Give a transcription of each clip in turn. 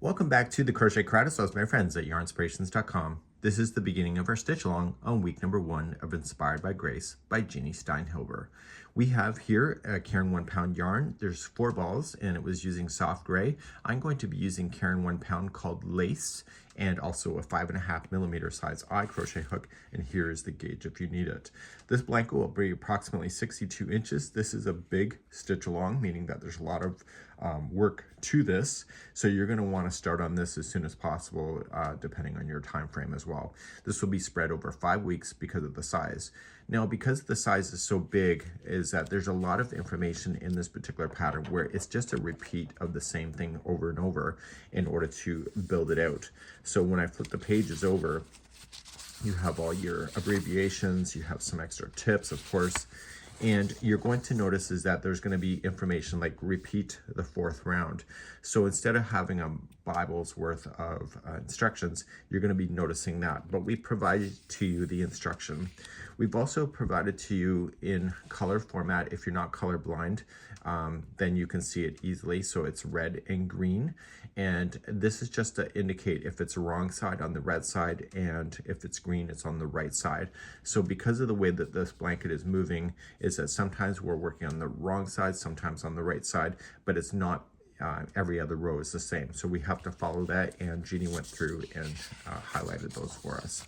Welcome back to the Crochet Karate with my friends at yarnspirations.com. This is the beginning of our stitch along on week number 1 of Inspired by Grace by Jeanne Steinhilber. We have here a Caron 1 pound yarn. There's 4 balls and it was using soft gray. I'm going to be using Caron 1 pound called Lace and also a 5.5 millimeter size eye crochet hook, and here is the gauge if you need it. This blanket will be approximately 62 inches. This is a big stitch along, meaning that there's a lot of work to this, so you're going to want to start on this as soon as possible, depending on your time frame as well. This will be spread over 5 weeks because of the size. Now, because the size is so big, is that there's a lot of information in this particular pattern where it's just a repeat of the same thing over and over in order to build it out. So when I flip the pages over, you have all your abbreviations, you have some extra tips, of course, and you're going to notice is that there's going to be information like repeat the 4th round. So instead of having a Bible's worth of instructions, you're going to be noticing that. But we provided to you the instruction. We've also provided to you in color format. If you're not colorblind, then you can see it easily. So it's red and green. And this is just to indicate if it's wrong side on the red side, and if it's green, it's on the right side. So because of the way that this blanket is moving, is that sometimes we're working on the wrong side, sometimes on the right side, but it's not every other row is the same. So we have to follow that, and Jeanne went through and highlighted those for us.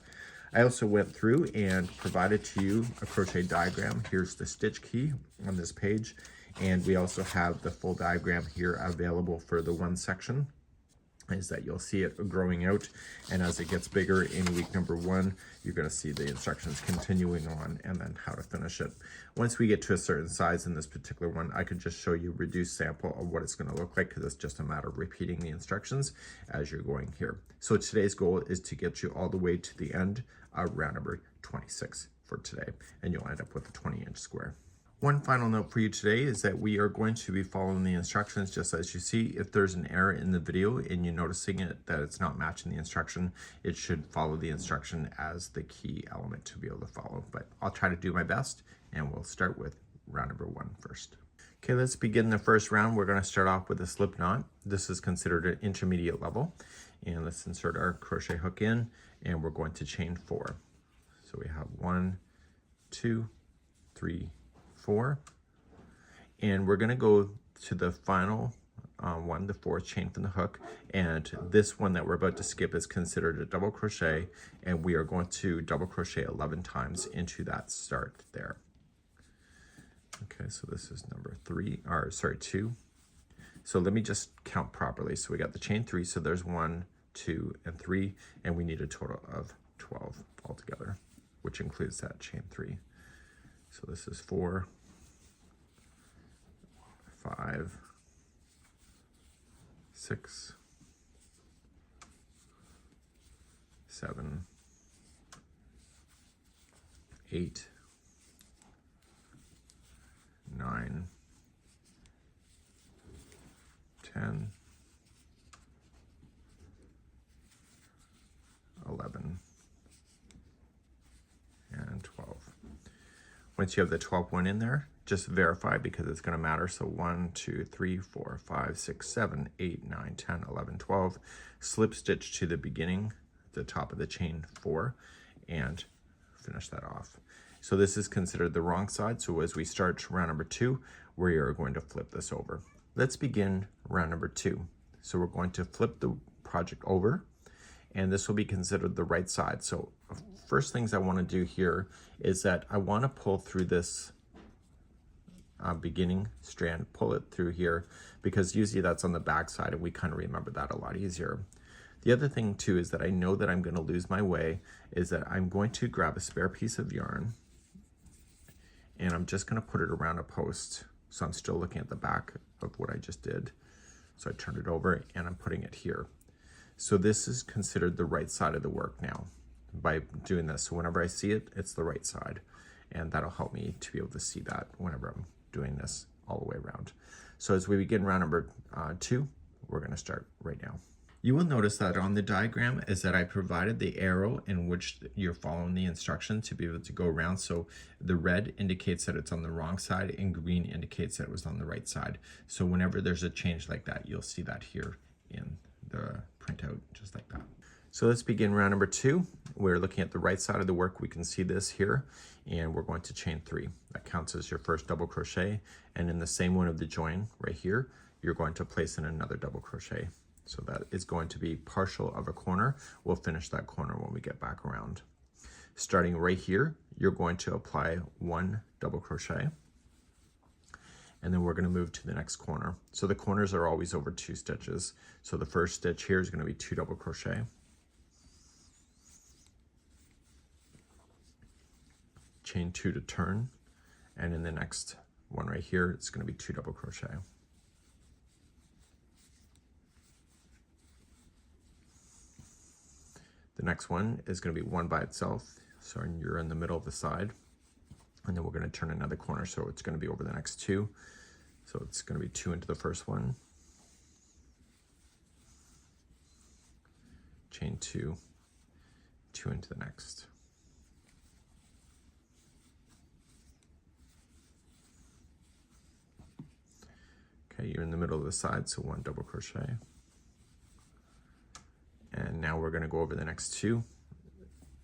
I also went through and provided to you a crochet diagram. Here's the stitch key on this page, and we also have the full diagram here available for the one section. Is that you'll see it growing out, and as it gets bigger in week number 1, you're going to see the instructions continuing on and then how to finish it. Once we get to a certain size in this particular one, I could just show you a reduced sample of what it's going to look like, because it's just a matter of repeating the instructions as you're going here. So today's goal is to get you all the way to the end of round number 26 for today, and you'll end up with a 20-inch square. One final note for you today is that we are going to be following the instructions just as you see. If there's an error in the video and you're noticing it, that it's not matching the instruction, it should follow the instruction as the key element to be able to follow. But I'll try to do my best, and we'll start with round number 1 first. Okay, let's begin the first round. We're going to start off with a slip knot. This is considered an intermediate level. And let's insert our crochet hook in, and we're going to chain 4. So we have 1, 2, 3, 4, and we're going to go to the final one, the 4th chain from the hook, and this one that we're about to skip is considered a double crochet, and we are going to double crochet 11 times into that start there. Okay, so this is number 2. So let me just count properly. So we got the chain 3, so there's 1, 2, and 3, and we need a total of 12 altogether, which includes that chain 3. So this is 4, 5, 6, 7, 8, 9, 10, 11, and 12. Once you have the 12th one in there, just verify because it's going to matter. So 1, 2, 3, 4, 5, 6, 7, 8, 9, 10, 11, 12. Slip stitch to the beginning, the top of the chain 4, and finish that off. So this is considered the wrong side. So as we start round number 2, we are going to flip this over. Let's begin round number 2. So we're going to flip the project over, and this will be considered the right side. So first things I want to do here is that I want to pull through this beginning strand, pull it through here, because usually that's on the back side, and we kind of remember that a lot easier. The other thing too is that I know that I'm going to lose my way, is that I'm going to grab a spare piece of yarn, and I'm just going to put it around a post. So I'm still looking at the back of what I just did. So I turned it over and I'm putting it here. So this is considered the right side of the work now by doing this. So whenever I see it, it's the right side, and that'll help me to be able to see that whenever I'm doing this all the way around. So as we begin round number 2, we're going to start right now. You will notice that on the diagram is that I provided the arrow in which you're following the instruction to be able to go around. So the red indicates that it's on the wrong side and green indicates that it was on the right side. So whenever there's a change like that, you'll see that here in the point out just like that. So let's begin round number 2. We're looking at the right side of the work. We can see this here, and we're going to chain 3. That counts as your first double crochet, and in the same one of the join right here, you're going to place in another double crochet. So that is going to be partial of a corner. We'll finish that corner when we get back around. Starting right here, you're going to apply 1 double crochet, and then we're going to move to the next corner. So the corners are always over 2 stitches. So the first stitch here is going to be 2 double crochet. Chain 2 to turn, and in the next one right here, it's going to be 2 double crochet. The next one is going to be 1 by itself, so you're in the middle of the side, and then we're going to turn another corner, so it's going to be over the next 2. So it's going to be 2 into the first one, chain 2, 2 into the next. Okay, you're in the middle of the side, so 1 double crochet. And now we're going to go over the next 2.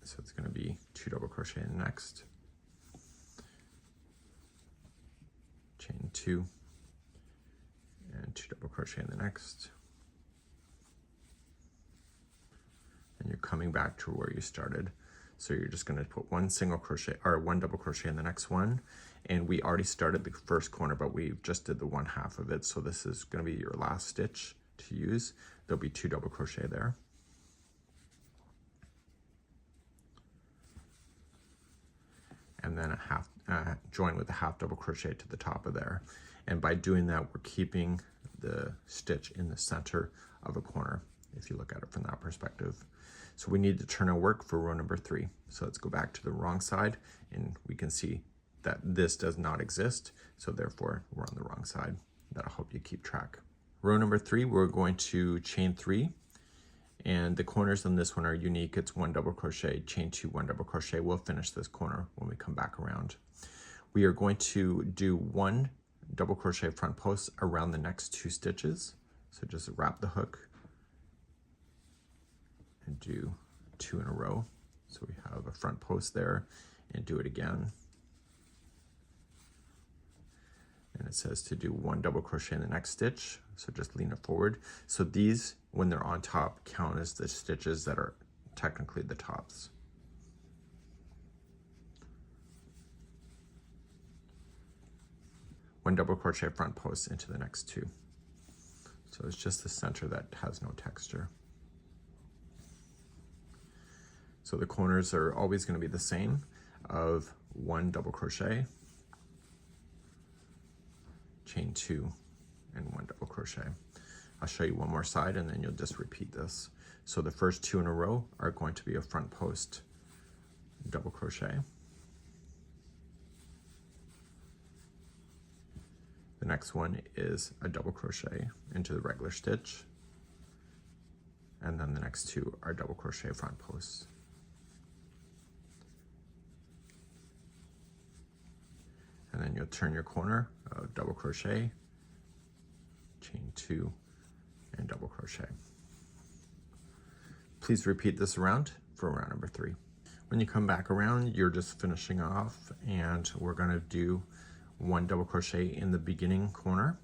So it's going to be 2 double crochet in the next. Chain 2 and 2 double crochet in the next. And you're coming back to where you started. So you're just going to put 1 single crochet or 1 double crochet in the next one. And we already started the first corner, but we just did the 1/2 of it. So this is going to be your last stitch to use. There'll be 2 double crochet there. And then a half join with a 1/2 double crochet to the top of there. And by doing that, we're keeping the stitch in the center of a corner, if you look at it from that perspective. So we need to turn our work for row number 3. So let's go back to the wrong side, and we can see that this does not exist, so therefore we're on the wrong side. That'll help you keep track. Row number 3, we're going to chain 3, and the corners on this one are unique. It's 1 double crochet, chain 2, 1 double crochet. We'll finish this corner when we come back around. We are going to do 1 double crochet front post around the next 2 stitches. So just wrap the hook and do 2 in a row. So we have a front post there, and do it again. And it says to do 1 double crochet in the next stitch, so just lean it forward. So these, when they're on top, count as the stitches that are technically the tops. One double crochet front post into the next 2. So it's just the center that has no texture. So the corners are always going to be the same of 1 double crochet, chain 2, and 1 double crochet. I'll show you one more side, and then you'll just repeat this. So the first 2 in a row are going to be a front post double crochet. The next one is a double crochet into the regular stitch, and then the next 2 are double crochet front posts. And then you'll turn your corner of double crochet, chain 2, and double crochet. Please repeat this around for round number 3. When you come back around, you're just finishing off, and we're going to do 1 double crochet in the beginning corner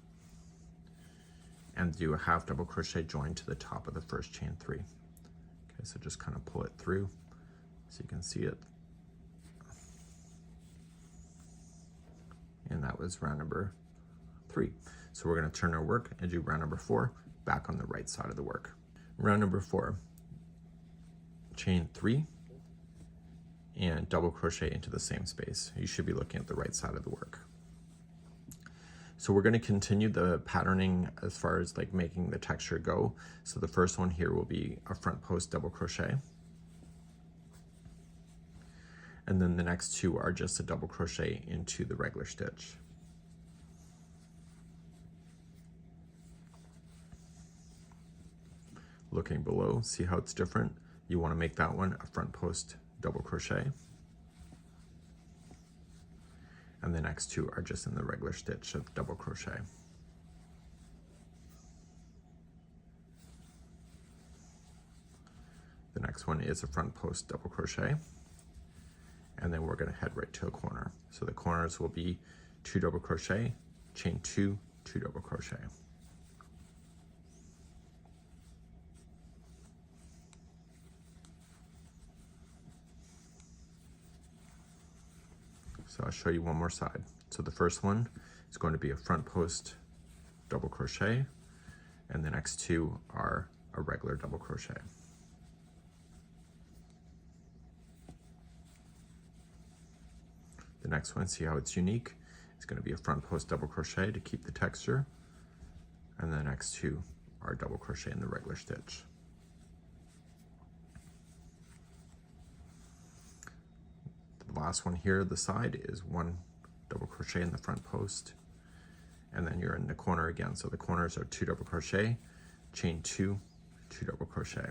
and do a 1/2 double crochet join to the top of the first chain 3. Okay, so just kind of pull it through so you can see it. And that was round number 3. So we're going to turn our work and do round number 4 back on the right side of the work. Round number 4, chain 3 and double crochet into the same space. You should be looking at the right side of the work. So we're going to continue the patterning as far as like making the texture go. So the first one here will be a front post double crochet. And then the next 2 are just a double crochet into the regular stitch. Looking below, see how it's different? You want to make that one a front post double crochet. And the next 2 are just in the regular stitch of double crochet. The next one is a front post double crochet, and then we're going to head right to a corner. So the corners will be 2 double crochet, chain 2, 2 double crochet. So I'll show you one more side. So the first one is going to be a front post double crochet, and the next 2 are a regular double crochet. The next one, see how it's unique? It's going to be a front post double crochet to keep the texture, and the next 2 are double crochet in the regular stitch. The last one here, the side, is 1 double crochet in the front post, and then you're in the corner again. So the corners are 2 double crochet, chain 2, 2 double crochet.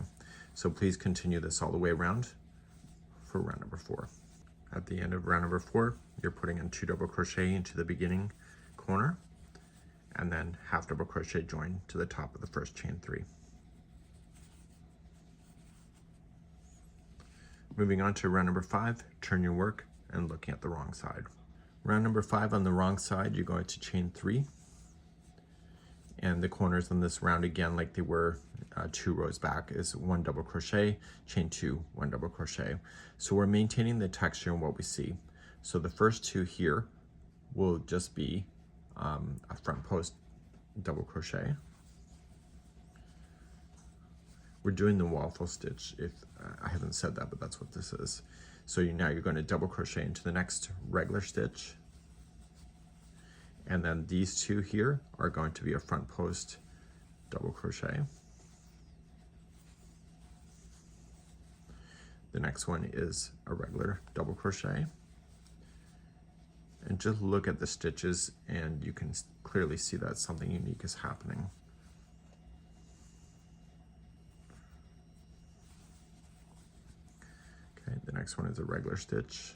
So please continue this all the way around for round number 4. At the end of round number 4, you're putting in 2 double crochet into the beginning corner, and then half double crochet join to the top of the first chain 3. Moving on to round number 5, turn your work and looking at the wrong side. Round number 5, on the wrong side, you're going to chain 3, and the corners on this round, again, like they were 2 rows back, is 1 double crochet, chain 2, 1 double crochet. So we're maintaining the texture and what we see. So the first 2 here will just be a front post double crochet. We're doing the waffle stitch, if I haven't said that, but that's what this is. So now you're going to double crochet into the next regular stitch, and then these 2 here are going to be a front post double crochet. The next one is a regular double crochet, and just look at the stitches and you can clearly see that something unique is happening. Okay, the next one is a regular stitch.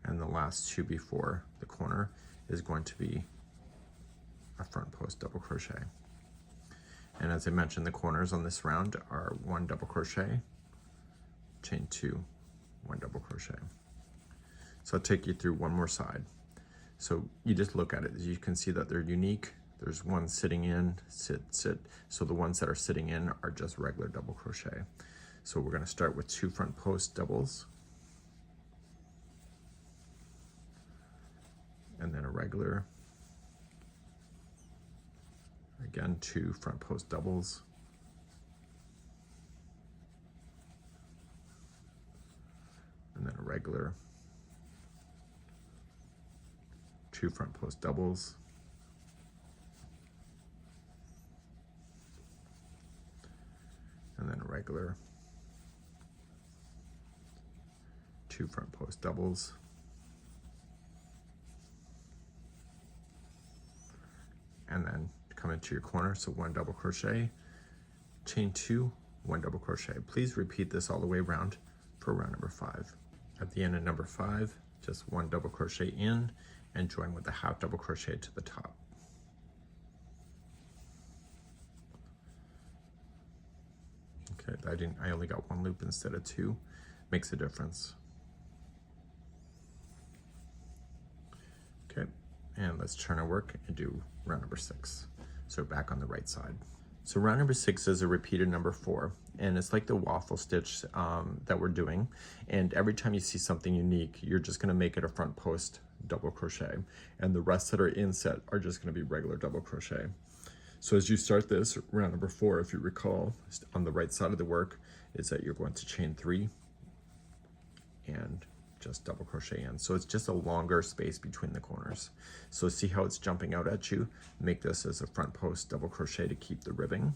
And the last 2 before the corner is going to be a front post double crochet. And as I mentioned, the corners on this round are 1 double crochet, chain 2, 1 double crochet. So I'll take you through one more side. So you just look at it, you can see that they're unique. There's one sitting in, sit. So the ones that are sitting in are just regular double crochet. So we're going to start with 2 front post doubles, and then a regular, again 2 front post doubles, and then a regular, 2 front post doubles, and then a regular, 2 front post doubles, and then come into your corner, so 1 double crochet, chain 2, 1 double crochet. Please repeat this all the way around for round number 5. At the end of number 5, just 1 double crochet in and join with a half double crochet to the top. Okay, I only got 1 loop instead of 2, makes a difference. Okay, and let's turn our work and do round number 6. So back on the right side. So round number 6 is a repeated number 4, and it's like the waffle stitch that we're doing. And every time you see something unique, you're just going to make it a front post double crochet, and the rest that are inset are just going to be regular double crochet. So as you start this round number 4, if you recall, on the right side of the work is that you're going to chain 3 and just double crochet in. So it's just a longer space between the corners. So see how it's jumping out at you? Make this as a front post double crochet to keep the ribbing.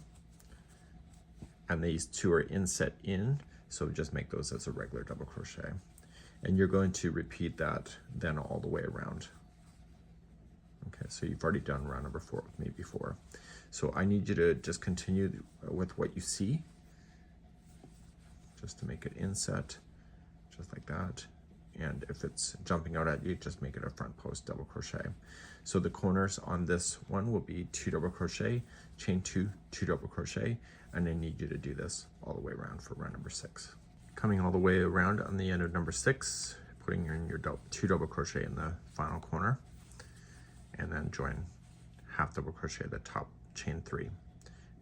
And these 2 are inset in, so just make those as a regular double crochet. And you're going to repeat that then all the way around. Okay, so you've already done round number 4 with me before. So I need you to just continue with what you see, just to make it inset, just like that, and if it's jumping out at you, just make it a front post double crochet. So the corners on this one will be 2 double crochet, chain 2, 2 double crochet, and I need you to do this all the way around for round number 6. Coming all the way around on the end of number 6, putting in your 2 double crochet in the final corner, and then join half double crochet at the top, chain 3.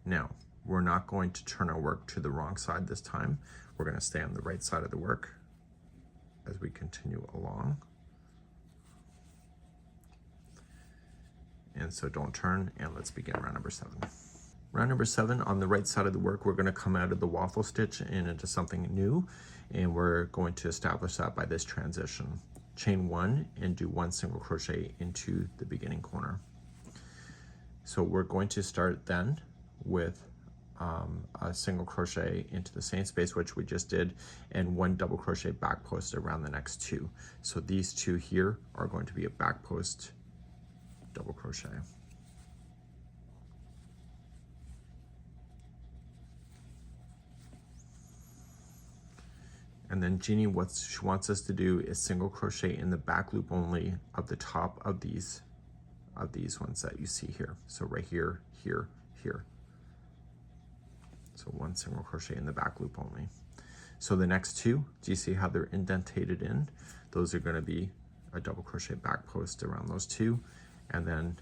Now, we're not going to turn our work to the wrong side this time. We're going to stay on the right side of the work as we continue along. And so don't turn, and let's begin round number 7. Round number 7, on the right side of the work, we're going to come out of the waffle stitch and into something new, and we're going to establish that by this transition. Chain 1 and do 1 single crochet into the beginning corner. So we're going to start then with a single crochet into the same space which we just did, and 1 double crochet back post around the next 2. So these 2 here are going to be a back post double crochet. And then Jeanne, what she wants us to do is single crochet in the back loop only of the top of these ones that you see here. So right here, here, here. So 1 single crochet in the back loop only. So the next 2, do you see how they're indentated in? Those are going to be a double crochet back post around those 2, and then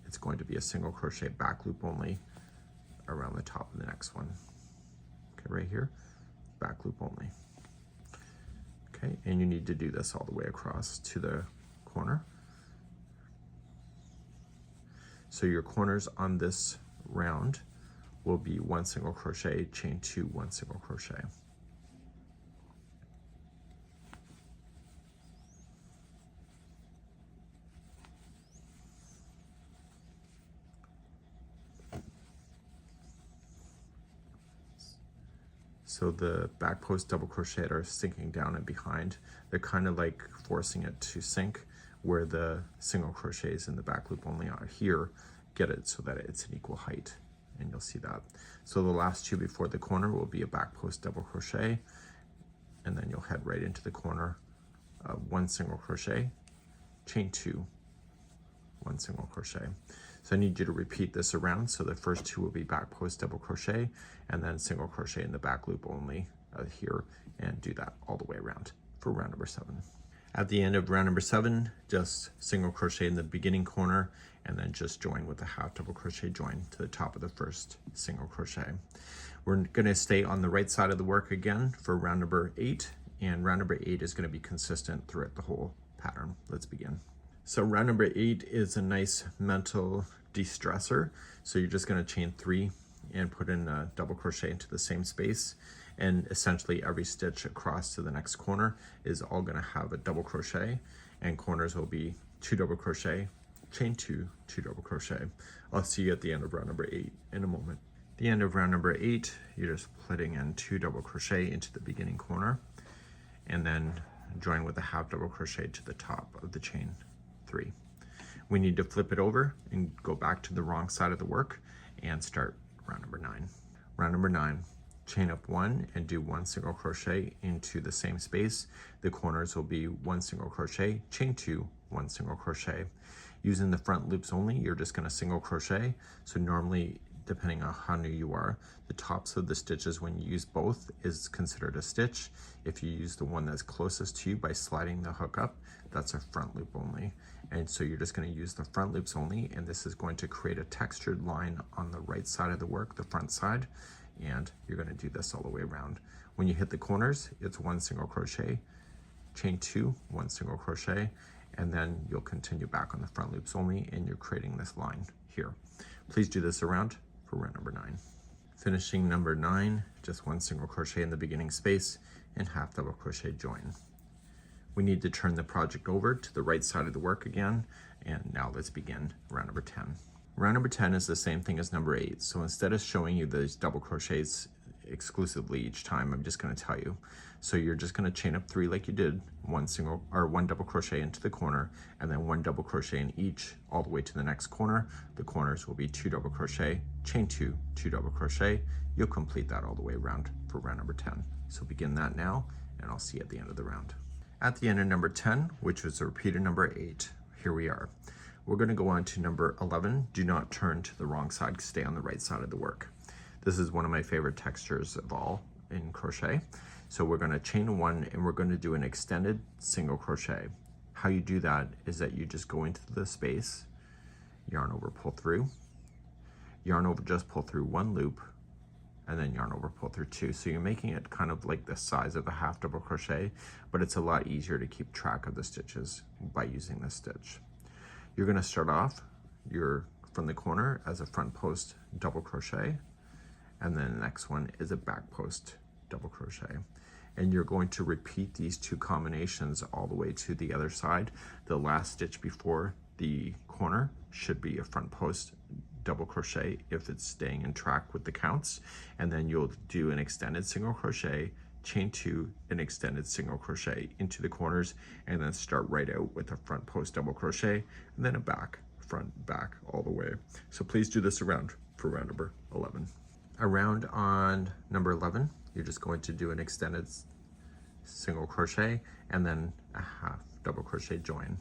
it's going to be a single crochet back loop only around the top of the next one. Okay, right here, back loop only. Okay, and you need to do this all the way across to the corner. So your corners on this round will be 1 single crochet, chain 2, 1 single crochet. So the back post double crochet are sinking down and behind. They're kind of like forcing it to sink, where the single crochets in the back loop only are here, get it so that it's an equal height, and you'll see that. So the last 2 before the corner will be a back post double crochet, and then you'll head right into the corner, 1 single crochet, chain 2, 1 single crochet. So I need you to repeat this around. So the first 2 will be back post double crochet, and then single crochet in the back loop only here, and do that all the way around for round number 7. At the end of round number 7, just single crochet in the beginning corner, and then just join with a half double crochet join to the top of the first single crochet. We're going to stay on the right side of the work again for round number 8, and round number 8 is going to be consistent throughout the whole pattern. Let's begin. So round number 8 is a nice mental de-stressor. So you're just going to chain 3 and put in a double crochet into the same space, and essentially every stitch across to the next corner is all going to have a double crochet, and corners will be 2 double crochet, chain 2, 2 double crochet. I'll see you at the end of round number 8 in a moment. At the end of round number 8, you're just putting in 2 double crochet into the beginning corner, and then join with a half double crochet to the top of the chain 3. We need to flip it over and go back to the wrong side of the work and start round number 9. Round number 9, chain up 1 and do 1 single crochet into the same space. The corners will be 1 single crochet, chain 2, 1 single crochet. Using the front loops only, you're just going to single crochet. So normally, depending on how new you are, the tops of the stitches when you use both is considered a stitch. If you use the one that's closest to you by sliding the hook up, that's a front loop only. And so you're just going to use the front loops only, and this is going to create a textured line on the right side of the work, the front side, and you're going to do this all the way around. When you hit the corners, it's 1 single crochet, chain 2, 1 single crochet, and then you'll continue back on the front loops only, and you're creating this line here. Please do this around for round number 9. Finishing number 9, just 1 single crochet in the beginning space and half double crochet join. We need to turn the project over to the right side of the work again, and now let's begin round number 10. Round number 10 is the same thing as number 8, so instead of showing you those double crochets exclusively each time, I'm just going to tell you. So you're just going to chain up 3 like you did, 1 double crochet into the corner, and then 1 double crochet in each all the way to the next corner. The corners will be 2 double crochet, chain 2, 2 double crochet. You'll complete that all the way around for round number 10. So begin that now, and I'll see you at the end of the round. At the end of number 10, which was a repeated number 8, here we are. We're going to go on to number 11. Do not turn to the wrong side, stay on the right side of the work. This is one of my favorite textures of all in crochet. So we're going to chain 1 and we're going to do an extended single crochet. How you do that is that you just go into the space, yarn over, pull through, yarn over, just pull through 1 loop, and then yarn over, pull through 2. So you're making it kind of like the size of a half double crochet, but it's a lot easier to keep track of the stitches by using this stitch. You're going to start off from the corner as a front post double crochet, and then the next one is a back post double crochet. And you're going to repeat these 2 combinations all the way to the other side. The last stitch before the corner should be a front post double crochet if it's staying in track with the counts, and then you'll do an extended single crochet, chain 2, an extended single crochet into the corners, and then start right out with a front post double crochet, and then a back, front, back, all the way. So please do this around for round number 11. Around on number 11, you're just going to do an extended single crochet and then a half double crochet join.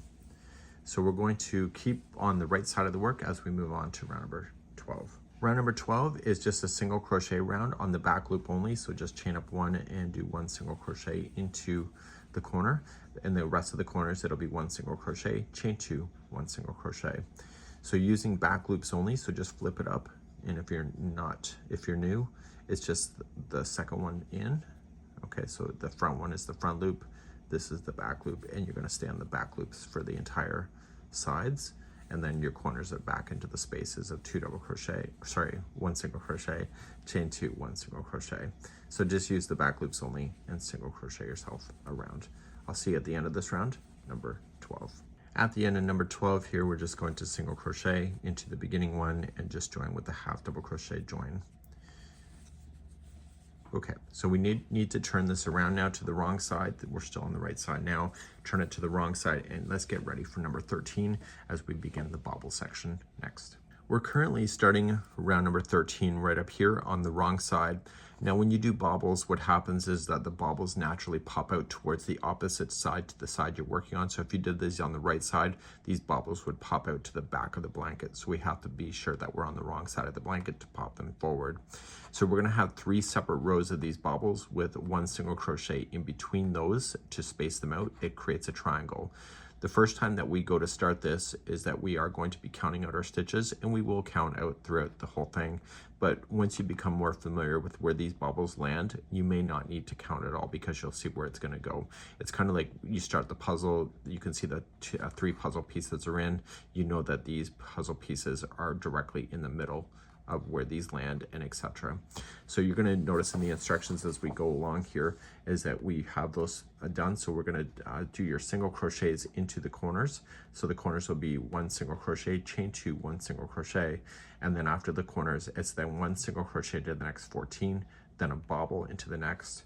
So we're going to keep on the right side of the work as we move on to round number 12. Round number 12 is just a single crochet round on the back loop only, so just chain up 1 and do 1 single crochet into the corner, and the rest of the corners it'll be 1 single crochet, chain 2, 1 single crochet. So using back loops only, so just flip it up, and if you're new, it's just the second one in. Okay, so the front one is the front loop, this is the back loop, and you're going to stay on the back loops for the entire sides, and then your corners are back into the spaces of 1 single crochet, chain 2, 1 single crochet. So just use the back loops only and single crochet yourself around. I'll see you at the end of this round, number 12. At the end of number 12 here, we're just going to single crochet into the beginning one and just join with the half double crochet join. Okay, so we need to turn this around now to the wrong side. We're still on the right side now. Turn it to the wrong side, and let's get ready for number 13 as we begin the bobble section next. We're currently starting round number 13 right up here on the wrong side. Now when you do bobbles, what happens is that the bobbles naturally pop out towards the opposite side to the side you're working on. So if you did this on the right side, these bobbles would pop out to the back of the blanket. So we have to be sure that we're on the wrong side of the blanket to pop them forward. So we're gonna have 3 separate rows of these bobbles with 1 single crochet in between those to space them out. It creates a triangle. The first time that we go to start this is that we are going to be counting out our stitches, and we will count out throughout the whole thing. But once you become more familiar with where these bobbles land, you may not need to count at all because you'll see where it's going to go. It's kind of like you start the puzzle, you can see the 3 puzzle pieces are in. You know that these puzzle pieces are directly in the middle of where these land, and etc. So you're going to notice in the instructions as we go along here is that we have those done. So we're going to do your single crochets into the corners. So the corners will be 1 single crochet, chain 2, 1 single crochet, and then after the corners it's then 1 single crochet to the next 14, then a bobble into the next,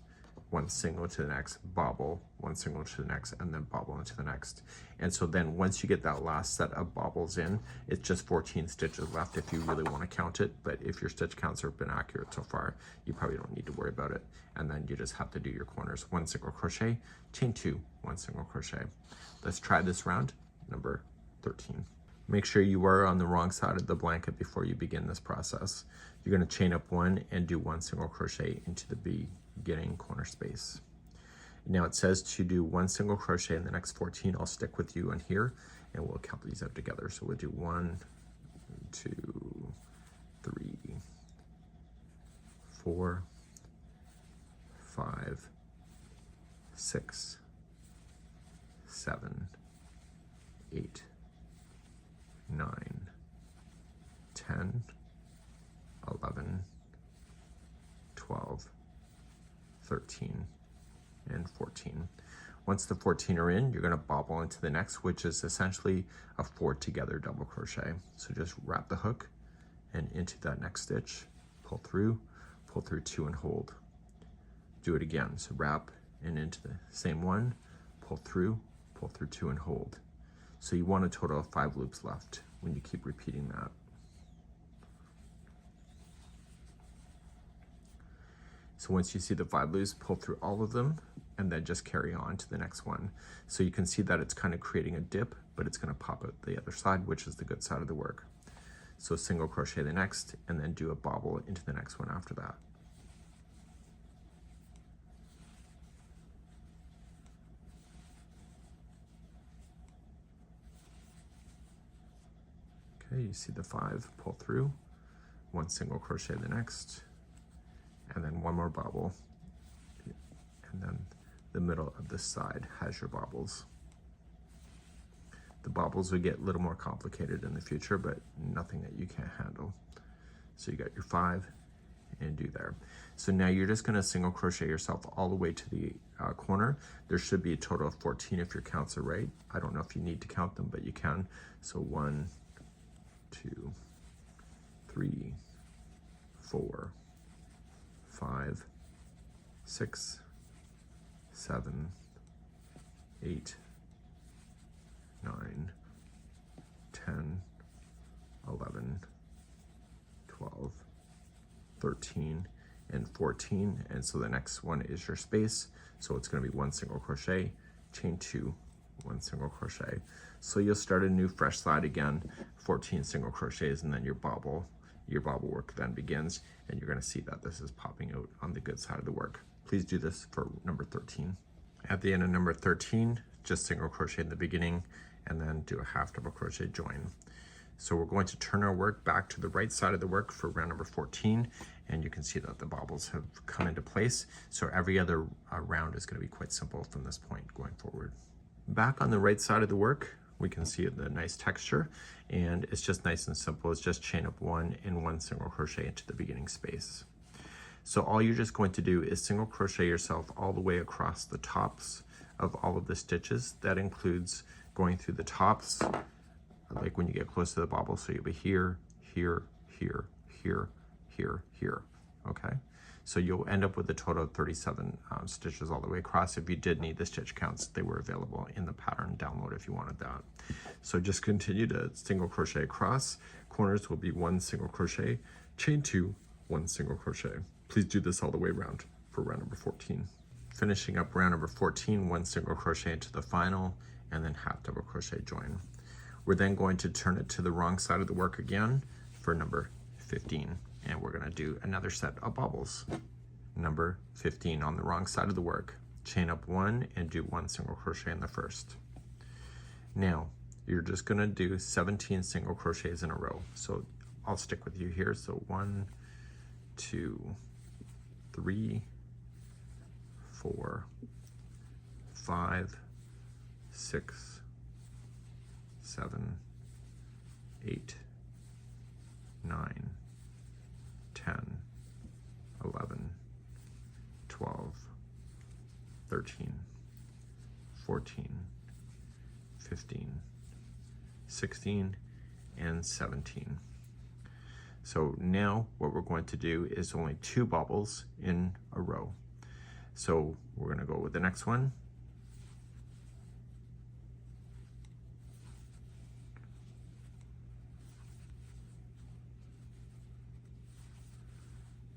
1 single to the next, bobble, 1 single to the next, and then bobble into the next. And so then once you get that last set of bobbles in, it's just 14 stitches left if you really want to count it. But if your stitch counts have been accurate so far, you probably don't need to worry about it. And then you just have to do your corners, 1 single crochet, chain 2, 1 single crochet. Let's try this round, number 13. Make sure you are on the wrong side of the blanket before you begin this process. You're going to chain up 1 and do 1 single crochet into the beginning corner space. Now it says to do 1 single crochet in the next 14. I'll stick with you on here and we'll count these out together. So we'll do 1, 2, 3, 4, 5, 6, 7, 8, 9, 10, 11, 12, 13, and 14. Once the 14 are in, you're going to bobble into the next, which is essentially a 4 together double crochet. So just wrap the hook and into that next stitch, pull through 2 and hold. Do it again. So wrap and into the same one, pull through 2 and hold. So you want a total of 5 loops left when you keep repeating that. So once you see the 5 loops, pull through all of them and then just carry on to the next one. So you can see that it's kind of creating a dip, but it's going to pop out the other side, which is the good side of the work. So single crochet the next, and then do a bobble into the next one after that. Okay, you see the 5, pull through, 1 single crochet the next, and then 1 more bobble, and then the middle of this side has your bobbles. The bobbles will get a little more complicated in the future, but nothing that you can't handle. So you got your 5 and do there. So now you're just going to single crochet yourself all the way to the corner. There should be a total of 14 if your counts are right. I don't know if you need to count them, but you can. So 1, 2, 3, 4, 5, 6, 7, 8, 9, 10, 11, 12, 13, and 14. And so the next one is your space. So it's going to be 1 single crochet, chain 2, 1 single crochet. So you'll start a new fresh side again, 14 single crochets, and then your bobble work then begins, and you're going to see that this is popping out on the good side of the work. Please do this for number 13. At the end of number 13, just single crochet in the beginning, and then do a half double crochet join. So we're going to turn our work back to the right side of the work for round number 14, and you can see that the bobbles have come into place. So every other round is going to be quite simple from this point going forward. Back on the right side of the work, we can see the nice texture, and it's just nice and simple. It's just chain up 1 and 1 single crochet into the beginning space. So all you're just going to do is single crochet yourself all the way across the tops of all of the stitches. That includes going through the tops, like when you get close to the bobble. So you'll be here, here, here, here, here, here, okay? So you'll end up with a total of 37 stitches all the way across. If you did need the stitch counts, they were available in the pattern download if you wanted that. So just continue to single crochet across. Corners will be 1 single crochet, chain 2, 1 single crochet. Please do this all the way around for round number 14. Finishing up round number 14, 1 single crochet into the final, and then half double crochet join. We're then going to turn it to the wrong side of the work again for number 15, and we're going to do another set of bobbles. Number 15 on the wrong side of the work. Chain up 1 and do 1 single crochet in the first. Now you're just going to do 17 single crochets in a row. So I'll stick with you here. So 1, 2, 3, 4, 5, 6, 7, 8, 9, 10, 11, 12, 13, 14, 15, 16, and 17. So now what we're going to do is only 2 bobbles in a row. So we're going to go with the next one.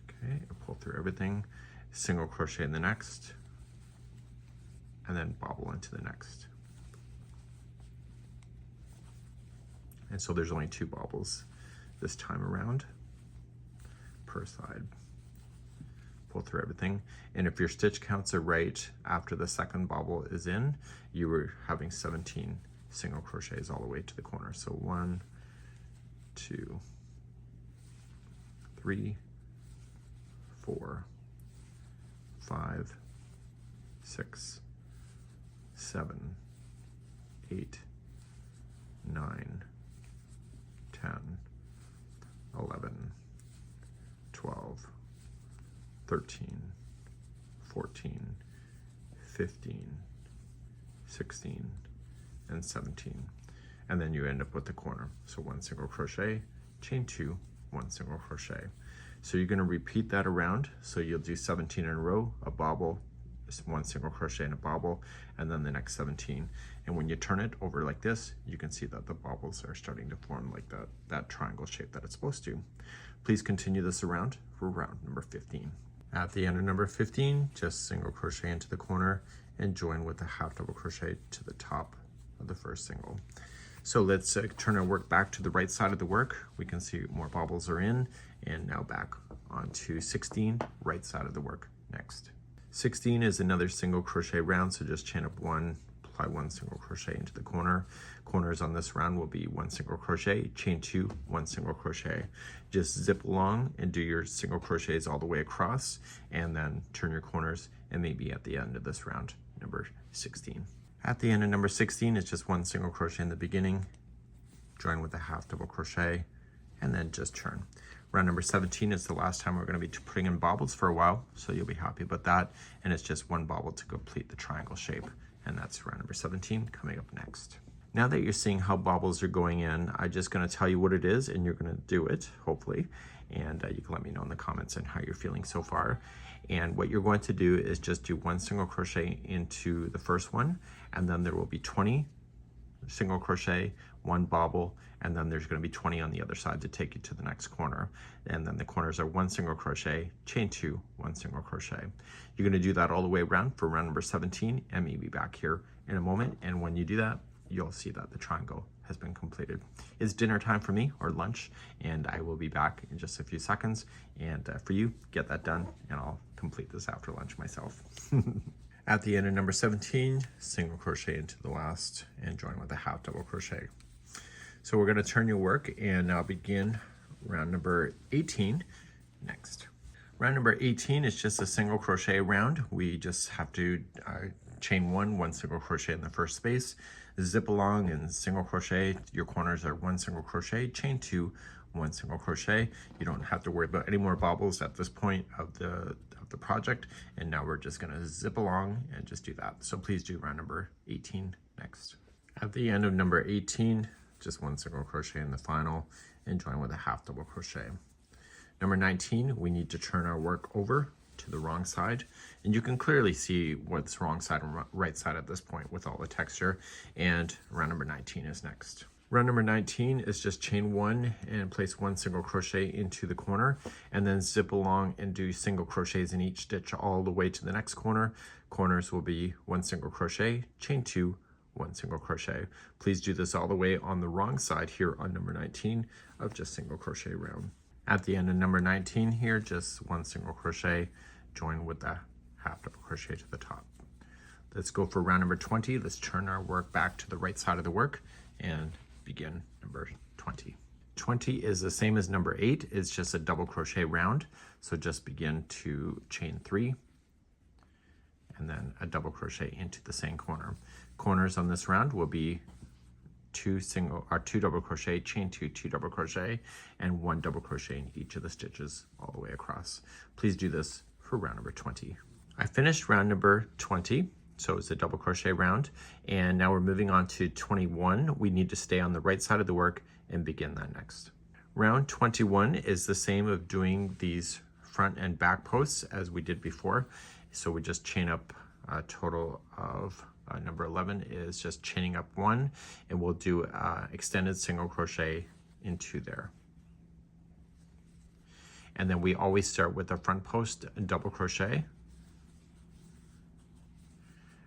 Okay, pull through everything, single crochet in the next, and then bobble into the next. And so there's only 2 bobbles this time around per side. Pull through everything, and if your stitch counts are right after the second bobble is in, you were having 17 single crochets all the way to the corner. So 1, 2, 3, 4, 5, 6, 7, 8, 9, 10, 11, 12, 13, 14, 15, 16, and 17. And then you end up with the corner. So 1 single crochet, chain 2, 1 single crochet. So you're going to repeat that around. So you'll do 17 in a row, a bobble, 1 single crochet and a bobble, and then the next 17. And when you turn it over like this, you can see that the bobbles are starting to form like that triangle shape that it's supposed to. Please continue this around for round number 15. At the end of number 15, just single crochet into the corner and join with a half double crochet to the top of the first single. So let's turn our work back to the right side of the work. We can see more bobbles are in, and now back onto 16, right side of the work next. 16 is another single crochet round, so just chain up one, apply one single crochet into the corner. Corners on this round will be one single crochet, chain two, one single crochet. Just zip along and do your single crochets all the way across, and then turn your corners, and maybe at the end of this round, number 16. At the end of number 16, it's just one single crochet in the beginning, join with a half double crochet, and then just turn. Round number 17 is the last time we're going to be putting in bobbles for a while, so you'll be happy about that. And it's just one bobble to complete the triangle shape. And that's round number 17 coming up next. Now that you're seeing how bobbles are going in, I'm just going to tell you what it is, and you're going to do it, hopefully. And you can let me know in the comments on how you're feeling so far. And what you're going to do is just do one single crochet into the first one, and then there will be 20 single crochet, one bobble, and then there's going to be 20 on the other side to take you to the next corner. And then the corners are one single crochet, chain two, one single crochet. You're going to do that all the way around for round number 17, and maybe back here in a moment. And when you do that, you'll see that the triangle has been completed. It's dinner time for me, or lunch, and I will be back in just a few seconds. And for you, get that done, and I'll complete this after lunch myself. At the end of number 17, single crochet into the last and join with a half double crochet. So we're going to turn your work and now begin round number 18 next. Round number 18 is just a single crochet round. We just have to chain one single crochet in the first space, zip along and single crochet. Your corners are one single crochet, chain two, one single crochet. You don't have to worry about any more bobbles at this point of the project. And now we're just going to zip along and just do that. So please do round number 18 next. At the end of number 18, just one single crochet in the final and join with a half double crochet. Number 19, we need to turn our work over to the wrong side, and you can clearly see what's wrong side and right side at this point with all the texture. And round number 19 is next. Round number 19 is just chain one and place one single crochet into the corner, and then zip along and do single crochets in each stitch all the way to the next corner. Corners will be one single crochet, chain two, one single crochet. Please do this all the way on the wrong side here on number 19 of just single crochet round. At the end of number 19 here, just one single crochet, join with the half double crochet to the top. Let's go for round number 20. Let's turn our work back to the right side of the work and begin number 20. 20 is the same as number 8. It's just a double crochet round. So just begin to chain 3 and then a double crochet into the same corner. Corners on this round will be two double crochet, chain two double crochet, and one double crochet in each of the stitches all the way across. Please do this for round number 20. I finished round number 20. So it's a double crochet round, and now we're moving on to 21. We need to stay on the right side of the work and begin that next. Round 21 is the same of doing these front and back posts as we did before. So we just chain up a total of number 11 is just chaining up one, and we'll do extended single crochet into there. And then we always start with the front post and double crochet.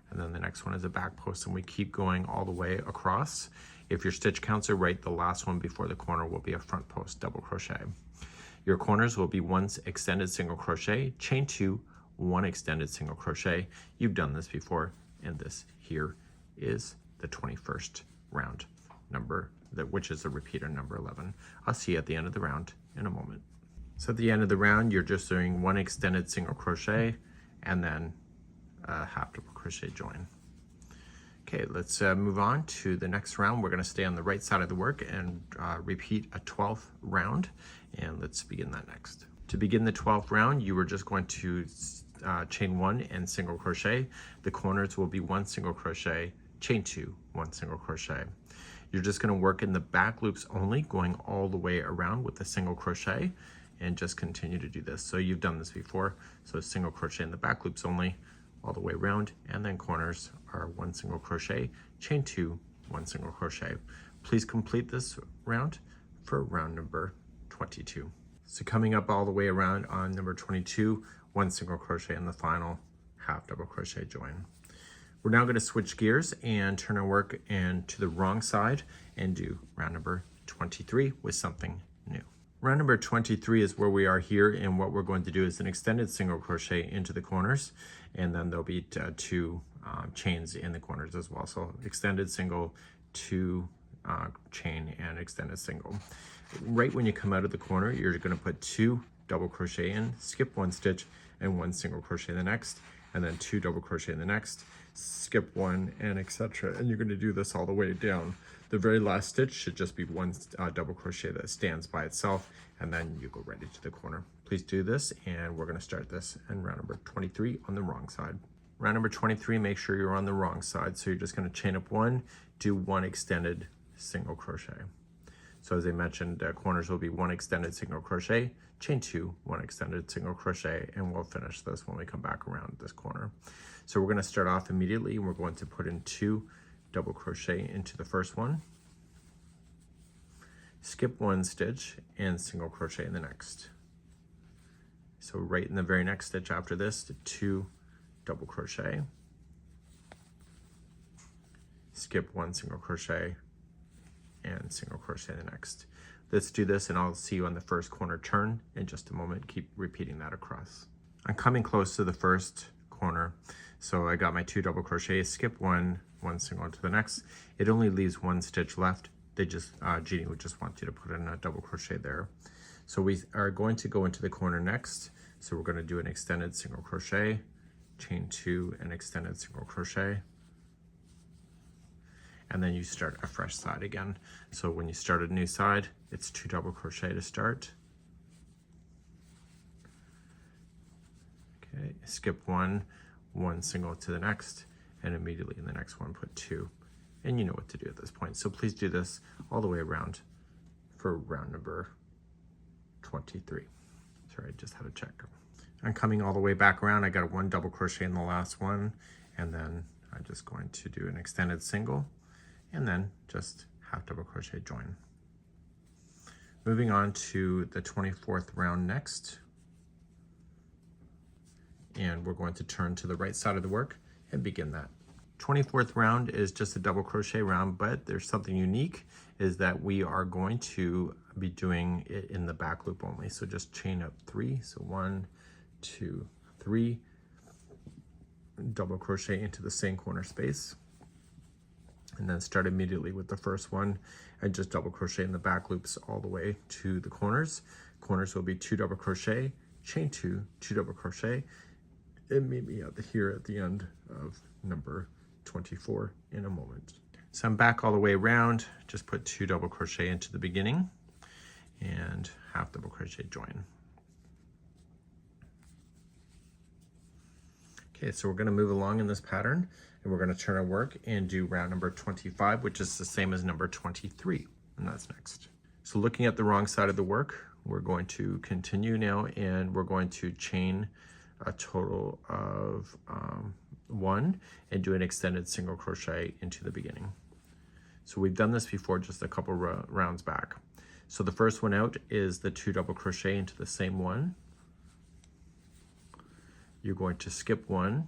And then the next one is a back post, and we keep going all the way across. If your stitch counts are right, the last one before the corner will be a front post double crochet. Your corners will be one extended single crochet, chain two, one extended single crochet. You've done this before, and this here is the 21st round number, which is a repeater number 11. I'll see you at the end of the round in a moment. So at the end of the round, you're just doing one extended single crochet and then half double crochet join. Okay, let's move on to the next round. We're going to stay on the right side of the work and repeat a 12th round, and let's begin that next. To begin the 12th round, you are just going to chain one and single crochet. The corners will be one single crochet, chain two, one single crochet. You're just going to work in the back loops only, going all the way around with a single crochet, and just continue to do this. So you've done this before, so single crochet in the back loops only, all the way around, and then corners are one single crochet, chain two, one single crochet. Please complete this round for round number 22. So coming up all the way around on number 22, 1 single crochet in the final half double crochet join. We're now going to switch gears and turn our work and to the wrong side and do round number 23 with something new. Round number 23 is where we are here, and what we're going to do is an extended single crochet into the corners, and then there'll be two chains in the corners as well. So extended single, two chain, and extended single. Right when you come out of the corner, you're going to put 2 double crochet in, skip 1 stitch, and 1 single crochet in the next, and then 2 double crochet in the next, skip 1, and etc. And you're going to do this all the way down. The very last stitch should just be 1 double crochet that stands by itself, and then you go right into the corner. Please do this, and we're going to start this in round number 23 on the wrong side. Round number 23, make sure you're on the wrong side. So you're just going to chain up 1, do 1 extended single crochet. So as I mentioned, corners will be 1 extended single crochet, chain 2, 1 extended single crochet, and we'll finish this when we come back around this corner. So we're going to start off immediately, and we're going to put in 2 double crochet into the first one, skip 1 stitch, and single crochet in the next. So right in the very next stitch after this, 2 double crochet, skip 1 single crochet, and single crochet in the next. Let's do this, and I'll see you on the first corner turn in just a moment. Keep repeating that across. I'm coming close to the first corner, so I got my 2 double crochets, skip 1, 1 single to the next. It only leaves 1 stitch left. They just Jeanne would just want you to put in a double crochet there. So we are going to go into the corner next. So we're going to do an extended single crochet, chain 2, and extended single crochet. And then you start a fresh side again. So when you start a new side, it's 2 double crochet to start. Okay, skip 1, 1 single to the next, and immediately in the next one put 2. And you know what to do at this point. So please do this all the way around for round number 23. Sorry, I just had to check. I'm coming all the way back around. I got 1 double crochet in the last one, and then I'm just going to do an extended single, and then just half double crochet join. Moving on to the 24th round next. And we're going to turn to the right side of the work and begin that. 24th round is just a double crochet round, but there's something unique, is that we are going to be doing it in the back loop only. So just chain up 3, so 1, 2, 3, double crochet into the same corner space, and then start immediately with the first one and just double crochet in the back loops all the way to the corners. Corners will be 2 double crochet, chain 2, 2 double crochet, and meet me here at the end of number 24 in a moment. So I'm back all the way around, just put 2 double crochet into the beginning and half double crochet join. Okay, so we're going to move along in this pattern, and we're going to turn our work and do round number 25, which is the same as number 23, and that's next. So looking at the wrong side of the work, we're going to continue now, and we're going to chain a total of 1 and do an extended single crochet into the beginning. So we've done this before, just a couple rounds back. So the first one out is the 2 double crochet into the same one. You're going to skip 1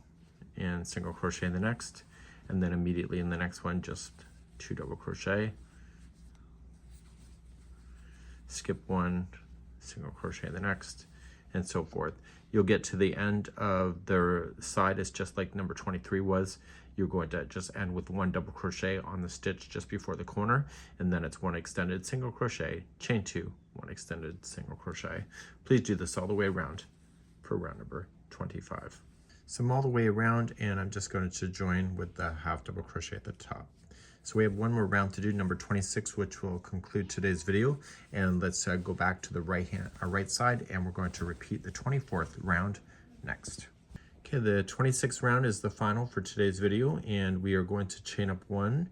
and single crochet in the next, and then immediately in the next one just 2 double crochet, skip 1, single crochet in the next, and so forth. You'll get to the end of the side, it's just like number 23 was. You're going to just end with 1 double crochet on the stitch just before the corner, and then it's 1 extended single crochet, chain 2, 1 extended single crochet. Please do this all the way around for round number 25. So I'm all the way around, and I'm just going to join with the half double crochet at the top. So we have one more round to do, number 26, which will conclude today's video. And let's go back to the right side, and we're going to repeat the 24th round next. Okay, the 26th round is the final for today's video, and we are going to chain up 1,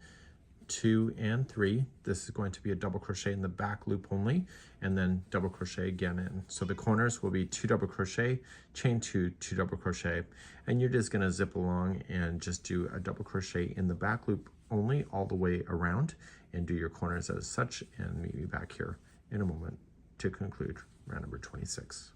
2, and 3. This is going to be a double crochet in the back loop only, and then double crochet again in. So the corners will be 2 double crochet, chain 2, 2 double crochet, and you're just going to zip along and just do a double crochet in the back loop only all the way around, and do your corners as such, and meet me back here in a moment to conclude round number 26.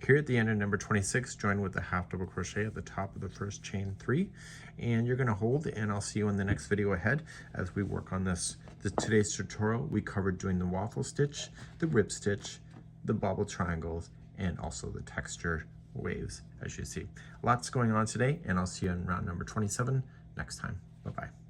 Here at the end of number 26, join with the half double crochet at the top of the first chain 3, and you're going to hold, and I'll see you in the next video ahead as we work on this. Today's tutorial, we covered doing the waffle stitch, the rib stitch, the bobble triangles, and also the texture waves, as you see. Lots going on today, and I'll see you in round number 27 next time. Bye-bye.